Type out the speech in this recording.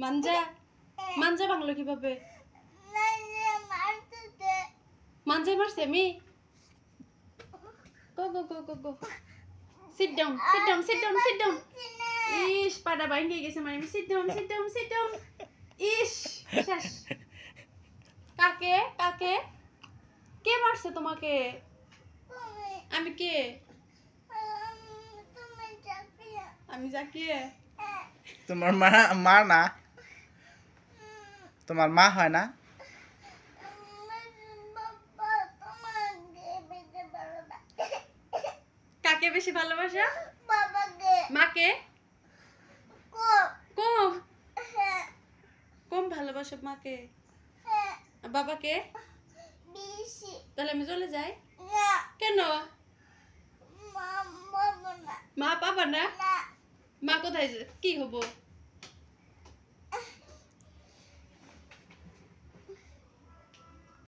মাঞ্জা মাঞ্জা বাংলা কিভাবে? মাঞ্জাই মারছে আমি? Go go go go go sit down sit down sit down sit down. ইস পাড়া বাইঙ্গে গেছে মানে sit down sit down sit down. ইস শেষ। কাকে কাকে কে মারছে তোমাকে? আমি কে? আমি জাকিয়ে। তোমার মা না, তোমার মা হয় না? কাকে বেশি ভালোবাসা? মাকে কম কম ভালোবাসো মাকে? বাবাকে? তাহলে আমি চলে যাই কেন? মা পাবা না? মা কোথায় কি হবো?